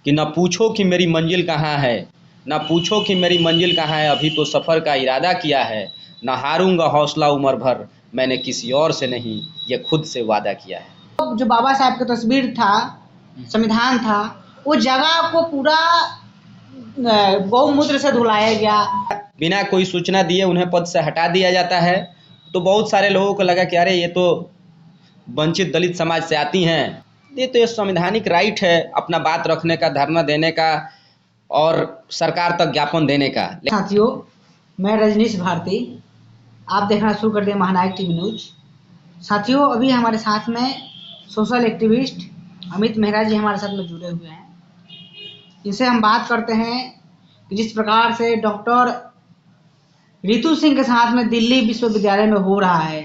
कि न पूछो कि मेरी मंजिल कहाँ है, न पूछो कि मेरी मंजिल कहाँ है, अभी तो सफ़र का इरादा किया है, न हारूंगा हौसला उम्र भर, मैंने किसी और से नहीं ये खुद से वादा किया है। जो बाबा साहब का तस्वीर था, संविधान था, वो जगह को पूरा गौमूत्र से धुलाया गया। बिना कोई सूचना दिए उन्हें पद से हटा दिया जाता है। तो बहुत सारे लोगों को लगा कि अरे ये तो वंचित दलित समाज से आती हैं, ये तो ये संवैधानिक राइट है अपना बात रखने का, धरना देने का और सरकार तक ज्ञापन देने का। साथियों, मैं रजनीश भारती, आप देखना शुरू कर दिए महानायक टीवी न्यूज। साथियों, अभी हमारे साथ में सोशल एक्टिविस्ट अमित मेहरा जी हमारे साथ में जुड़े हुए हैं। इनसे हम बात करते हैं कि जिस प्रकार से डॉक्टर रितु सिंह के साथ में दिल्ली विश्वविद्यालय में हो रहा है,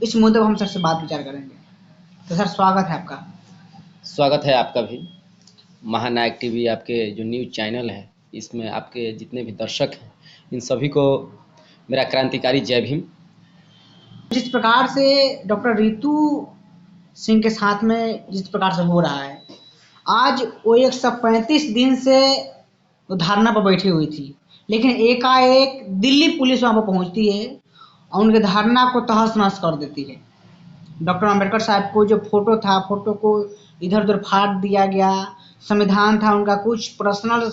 इस मुद्दे पर हम सर से बात विचार करेंगे। तो सर, स्वागत है आपका। स्वागत है आपका भी। महानायक टीवी आपके जो न्यूज़ चैनल है, इसमें आपके जितने भी दर्शक हैं, इन सभी को मेरा क्रांतिकारी जय भीम। जिस प्रकार से डॉक्टर रितु सिंह के साथ में जिस प्रकार से हो रहा है, आज वो 135 दिन से वो धरना पर बैठी हुई थी, लेकिन एकाएक दिल्ली पुलिस वहाँ पर पहुँचती है और उनके धरना को तहस नहस कर देती है। डॉक्टर अम्बेडकर साहब को जो फोटो था, फोटो को इधर उधर फाड़ दिया गया। संविधान था उनका, कुछ पर्सनल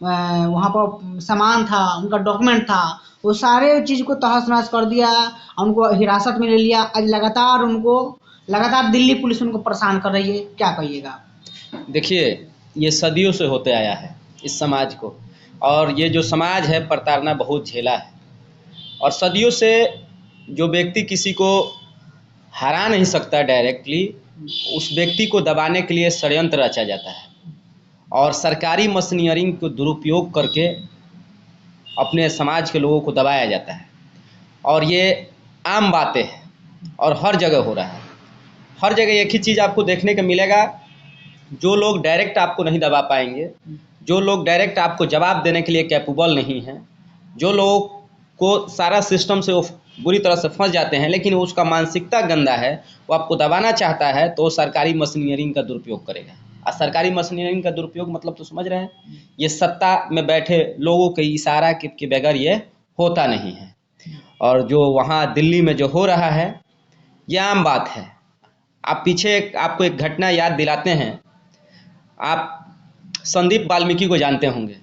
वहाँ पर सामान था, उनका डॉक्यूमेंट था, वो सारे चीज़ को तहस नहस कर दिया, उनको हिरासत में ले लिया। आज लगातार दिल्ली पुलिस उनको परेशान कर रही है, क्या कहिएगा? देखिए, ये सदियों से होते आया है इस समाज को, और ये जो समाज है प्रताड़ना बहुत झेला है, और सदियों से जो व्यक्ति किसी को हरा नहीं सकता डायरेक्टली, उस व्यक्ति को दबाने के लिए षड्यंत्र रचा जाता है और सरकारी मशीनरिंग को दुरुपयोग करके अपने समाज के लोगों को दबाया जाता है। और ये आम बातें हैं और हर जगह हो रहा है। हर जगह एक ही चीज़ आपको देखने को मिलेगा, जो लोग डायरेक्ट आपको नहीं दबा पाएंगे, जो लोग डायरेक्ट आपको जवाब देने के लिए कैपेबल नहीं हैं, जो लोगों को सारा सिस्टम से वो बुरी तरह से फंस जाते हैं, लेकिन उसका मानसिकता गंदा है, वो आपको दबाना चाहता है, तो सरकारी मशीनरिंग का दुरुपयोग करेगा। और सरकारी मशीनरिंग का दुरुपयोग मतलब तो समझ रहे हैं, ये सत्ता में बैठे लोगों के इशारा के बगैर ये होता नहीं है। और जो वहाँ दिल्ली में जो हो रहा है, ये आम बात है। आप पीछे आपको एक घटना याद दिलाते हैं। आप संदीप वाल्मीकि को जानते होंगे,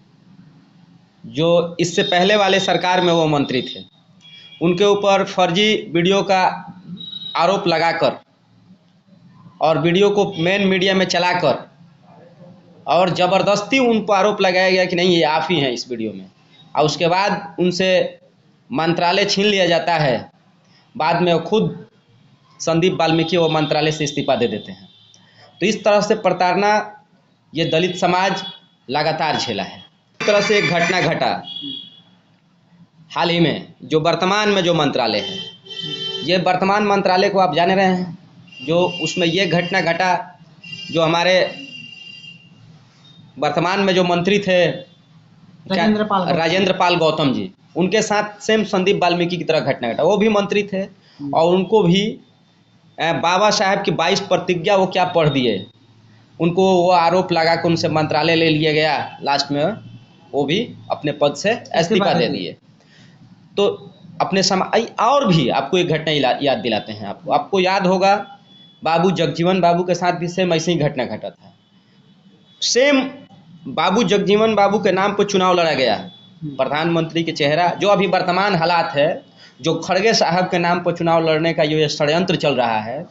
जो इससे पहले वाले सरकार में वो मंत्री थे। उनके ऊपर फर्जी वीडियो का आरोप लगाकर और वीडियो को मेन मीडिया में चलाकर और ज़बरदस्ती उन पर आरोप लगाया गया कि नहीं ये आप ही हैं इस वीडियो में, और उसके बाद उनसे मंत्रालय छीन लिया जाता है। बाद में वो खुद संदीप वाल्मीकि वो मंत्रालय से इस्तीफा दे देते हैं। तो इस तरह से प्रताड़ना ये दलित समाज लगातार झेला है। इस तरह से एक घटना घटा हाल ही में, जो वर्तमान में जो मंत्रालय है, ये वर्तमान मंत्रालय को आप जान रहे हैं, जो उसमें ये घटना घटा, जो हमारे वर्तमान में जो मंत्री थे राजेंद्र पाल गौतम जी, उनके साथ सेम संदीप वाल्मीकि की तरह घटना घटा। वो भी मंत्री थे और उनको भी बाबा साहब की 22 प्रतिज्ञा वो क्या पढ़ दिए, उनको वो आरोप लगा कर उनसे मंत्रालय ले लिया गया। लास्ट में वो भी अपने पद से इस्तीफा दे दिए। तो अपने समाज और भी आपको एक घटना याद दिलाते हैं। आपको याद होगा, बाबू जगजीवन बाबू के साथ भी सेम ऐसे ही घटना घटा था। सेम बाबू जगजीवन बाबू के नाम पर चुनाव लड़ा गया, प्रधानमंत्री के चेहरा। जो अभी वर्तमान हालात है, जो खड़गे साहब के नाम पर चुनाव लड़ने का जो षड्यंत्र चल रहा है,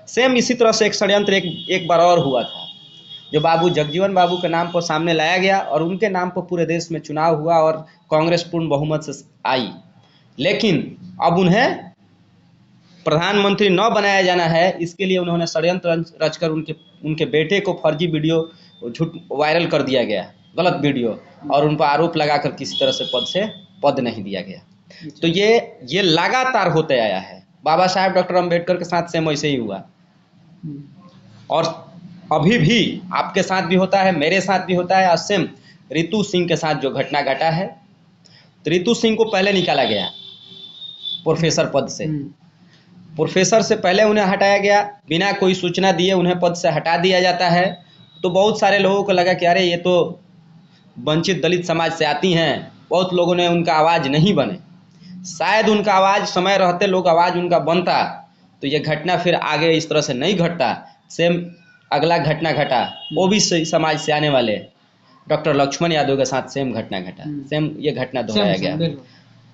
सेम इसी तरह से एक षड्यंत्र एक बार और हुआ था, जो बाबू जगजीवन बाबू के नाम पर सामने लाया गया और उनके नाम पर पूरे देश में चुनाव हुआ और कांग्रेस पूर्ण बहुमत से आई। लेकिन अब उन्हें प्रधानमंत्री न बनाया जाना है, इसके लिए उन्होंने षड्यंत्र रचकर उनके बेटे को फर्जी वीडियो झूठ वायरल कर दिया गया, गलत वीडियो, और उन पर आरोप लगाकर किसी तरह से पद नहीं दिया गया। तो ये लगातार होते आया है। बाबा साहब डॉक्टर अम्बेडकर के साथ सेम वैसे ही हुआ, और अभी भी आपके साथ भी होता है, मेरे साथ भी होता है। और सेम रितु सिंह के साथ जो घटना घटा है, तो रितु सिंह को पहले निकाला गया प्रोफेसर पद से। प्रोफेसर से पहले उन्हें हटाया गया, बिना कोई सूचना दिए उन्हें पद से हटा दिया जाता है। तो बहुत सारे लोगों को लगा कि अरे ये तो वंचित दलित समाज से आती हैं, बहुत लोगों ने उनका आवाज़ नहीं बने। शायद उनका आवाज़ समय रहते लोग आवाज़ उनका बनता तो ये घटना फिर आगे इस तरह से नहीं घटता। सेम अगला घटना घटा, वो भी समाज से आने वाले डॉक्टर लक्ष्मण यादव के साथ सेम घटना घटा, सेम ये घटना दोहराया गया।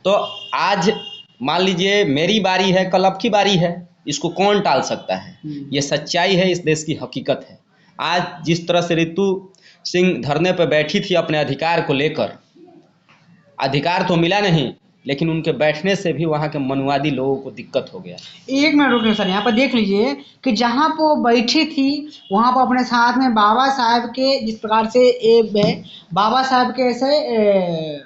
तो आज मान लीजिए मेरी बारी है, कल आपकी बारी है, इसको कौन टाल सकता है? ये सच्चाई है, इस देश की हकीकत है। आज जिस तरह से रितु सिंह धरने पर बैठी थी अपने अधिकार को लेकर, अधिकार तो मिला नहीं, लेकिन उनके बैठने से भी वहाँ के मनुवादी लोगों को दिक्कत हो गया। एक मिनट रुकिए सर, यहाँ पर देख लीजिए कि जहाँ पर वो बैठी थी वहाँ पर अपने साथ में बाबा साहब के, जिस प्रकार से बाबा साहब के ऐसे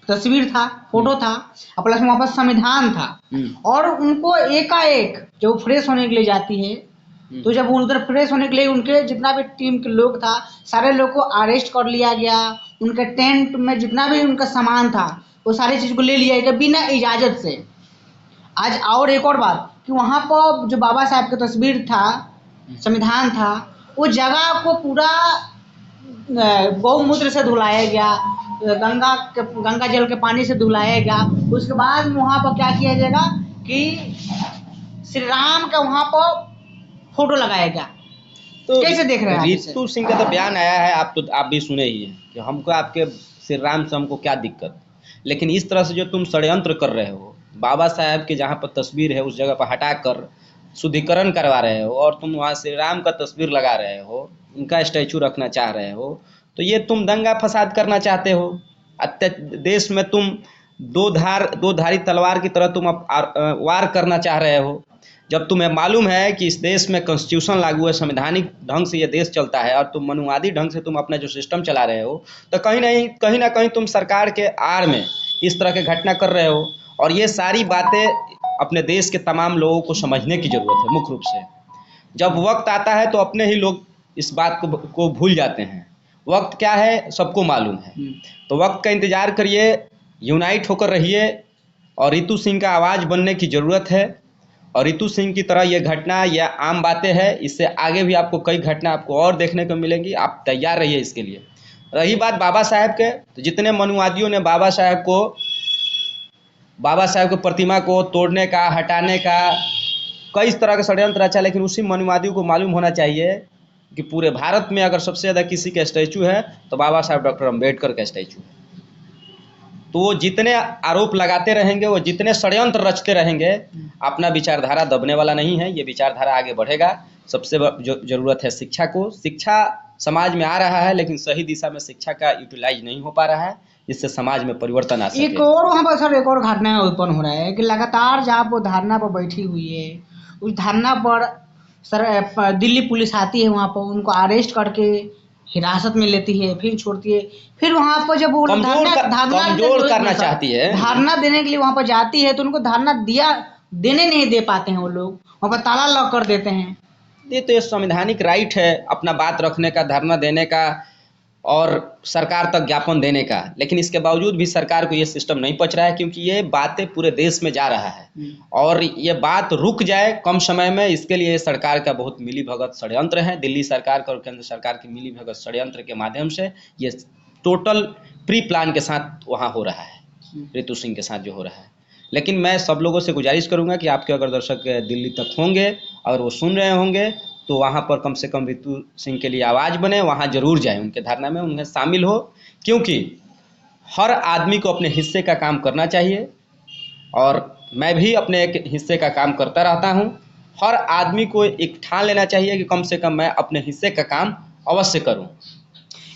तस्वीर था, फोटो था, और प्लस वहाँ पर संविधान था, और उनको एकाएक जब फ्रेश होने के लिए जाती है तो जब उधर फ्रेश होने के लिए उनके जितना भी टीम के लोग था सारे लोग को अरेस्ट कर लिया गया। उनके टेंट में जितना भी उनका सामान था वो सारी चीज़ को ले लिया गया बिना इजाज़त से। आज और एक और बात कि वहाँ पर जो बाबा साहब का तस्वीर था, संविधान था, वो जगह को पूरा गौमूत्र से धुलाया गया, गंगा जल के पानी से धुलाया गया। उसके बाद वहाँ पर क्या किया जाएगा कि श्री राम का वहाँ पर फोटो लगाया गया। तो कैसे देख रहे हैं रितु सिंह का तो बयान आया है, आप भी सुने ही हैं कि हमको आपके श्री राम से हमको क्या दिक्कत, लेकिन इस तरह से जो तुम षड्यंत्र कर रहे हो, बाबा साहब के जहाँ पर तस्वीर है उस जगह पर हटाकर शुद्धिकरण करवा रहे हो और तुम वहाँ श्री राम का तस्वीर लगा रहे हो, उनका स्टैचू रखना चाह रहे हो, तो ये तुम दंगा फसाद करना चाहते हो। देश में तुम दो धारी तलवार की तरह तुम वार करना चाह रहे हो। जब तुम्हें मालूम है कि इस देश में कॉन्स्टिट्यूशन लागू है, संवैधानिक ढंग से ये देश चलता है, और तुम मनुवादी ढंग से तुम अपना जो सिस्टम चला रहे हो, तो कहीं ना कहीं तुम सरकार के आड़ में इस तरह के घटना कर रहे हो। और ये सारी बातें अपने देश के तमाम लोगों को समझने की ज़रूरत है। मुख्य रूप से जब वक्त आता है तो अपने ही लोग इस बात को भूल जाते हैं। वक्त क्या है सबको मालूम है, तो वक्त का इंतज़ार करिए, यूनाइट होकर रहिए, और रितु सिंह का आवाज़ बनने की ज़रूरत है। और रितु सिंह की तरह ये घटना, ये आम बातें हैं, इससे आगे भी आपको कई घटना आपको और देखने को मिलेंगी, आप तैयार रहिए इसके लिए। रही बात बाबा साहब के, तो जितने मनुवादियों ने बाबा साहब की प्रतिमा को तोड़ने का, हटाने का कई तरह का षड्यंत्र रचा, लेकिन उसी मनुवादियों को मालूम होना चाहिए कि पूरे भारत में अगर सबसे ज़्यादा किसी का स्टैचू है तो बाबा साहब डॉक्टर अम्बेडकर का स्टैचू है। तो वो जितने आरोप लगाते रहेंगे, वो जितने षड्यंत्र रचते रहेंगे, अपना विचारधारा दबने वाला नहीं है, ये विचारधारा आगे बढ़ेगा। सबसे ज़रूरत है शिक्षा को। शिक्षा समाज में आ रहा है, लेकिन सही दिशा में शिक्षा का यूटिलाइज नहीं हो पा रहा है, जिससे समाज में परिवर्तन आ सके। एक और वहाँ पर सर एक और घटना उत्पन्न हो रहा है कि लगातार जहाँ वो धरना पर बैठी हुई है, उस धरना पर सर दिल्ली पुलिस आती है, वहाँ पर उनको अरेस्ट करके हिरासत में लेती है, फिर छोड़ती है, फिर वहाँ पर जब वो कमजोर करना चाहती है, धरना देने के लिए वहाँ पर जाती है, तो उनको धरना देने नहीं दे पाते हैं, वो लोग वहाँ पर ताला लॉक कर देते हैं। ये तो संवैधानिक राइट है अपना बात रखने का, धरना देने का और सरकार तक ज्ञापन देने का, लेकिन इसके बावजूद भी सरकार को ये सिस्टम नहीं पच रहा है, क्योंकि ये बातें पूरे देश में जा रहा है और ये बात रुक जाए कम समय में, इसके लिए सरकार का बहुत मिलीभगत षड्यंत्र है। दिल्ली सरकार का और केंद्र सरकार की मिलीभगत षड्यंत्र के माध्यम से ये टोटल प्री प्लान के साथ वहाँ हो रहा है, रितु सिंह के साथ जो हो रहा है। लेकिन मैं सब लोगों से गुजारिश करूँगा कि आपके अगर दर्शक दिल्ली तक होंगे और वो सुन रहे होंगे तो वहाँ पर कम से कम रितु सिंह के लिए आवाज़ बने, वहाँ ज़रूर जाएं, उनके धरना में उन्हें शामिल हो, क्योंकि हर आदमी को अपने हिस्से का काम करना चाहिए और मैं भी अपने एक हिस्से का काम करता रहता हूँ। हर आदमी को एक ठान लेना चाहिए कि कम से कम मैं अपने हिस्से का काम अवश्य करूँ।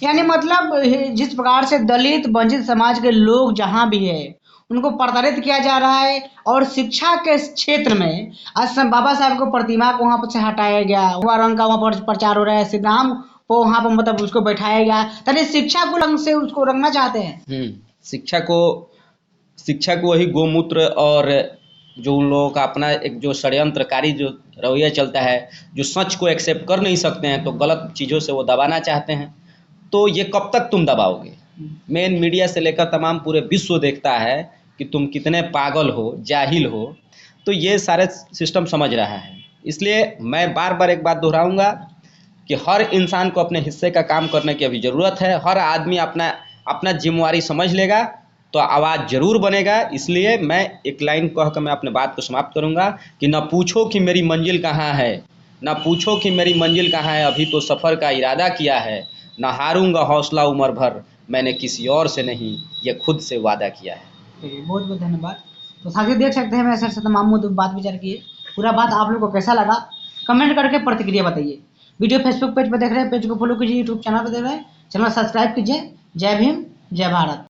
यानी मतलब जिस प्रकार से दलित वंचित समाज के लोग जहाँ भी है उनको प्रताड़ित किया जा रहा है, और शिक्षा के क्षेत्र में आज बाबा साहब को प्रतिमा को वहाँ पर से हटाया गया, हुआ रंग का वहाँ पर प्रचार हो रहा है, श्री राम को वहाँ पर मतलब उसको बैठाया गया, तभी शिक्षा को रंग से उसको रंगना चाहते हैं। शिक्षा को वही गोमूत्र और जो उन लोगों का अपना एक जो षड्यंत्रकारी जो रवैया चलता है, जो सच को एक्सेप्ट कर नहीं सकते हैं तो गलत चीज़ों से वो दबाना चाहते हैं। तो ये कब तक तुम दबाओगे? मेन मीडिया से लेकर तमाम पूरे विश्व देखता है कि तुम कितने पागल हो, जाहिल हो, तो ये सारे सिस्टम समझ रहा है। इसलिए मैं बार बार एक बात दोहराऊंगा कि हर इंसान को अपने हिस्से का काम करने की अभी ज़रूरत है। हर आदमी अपना अपना जिम्मेवारी समझ लेगा तो आवाज़ ज़रूर बनेगा। इसलिए मैं एक लाइन कह कर मैं अपने बात को समाप्त करूँगा कि न पूछो कि मेरी मंजिल कहाँ है, न पूछो कि मेरी मंजिल कहाँ है, अभी तो सफ़र का इरादा किया है। न हारूंगा हौसला उम्र भर, मैंने किसी और से नहीं, ये खुद से वादा किया है। बहुत बहुत धन्यवाद। तो साथियों देख सकते हैं, मैं सर से तमाम मुद्दों पर बात विचार किए। पूरा बात आप लोग को कैसा लगा कमेंट करके प्रतिक्रिया बताइए। वीडियो फेसबुक पेज पर देख रहे हैं, पेज को फॉलो कीजिए। यूट्यूब चैनल पर देख रहे हैं, चैनल सब्सक्राइब कीजिए। जय भीम, जय भारत।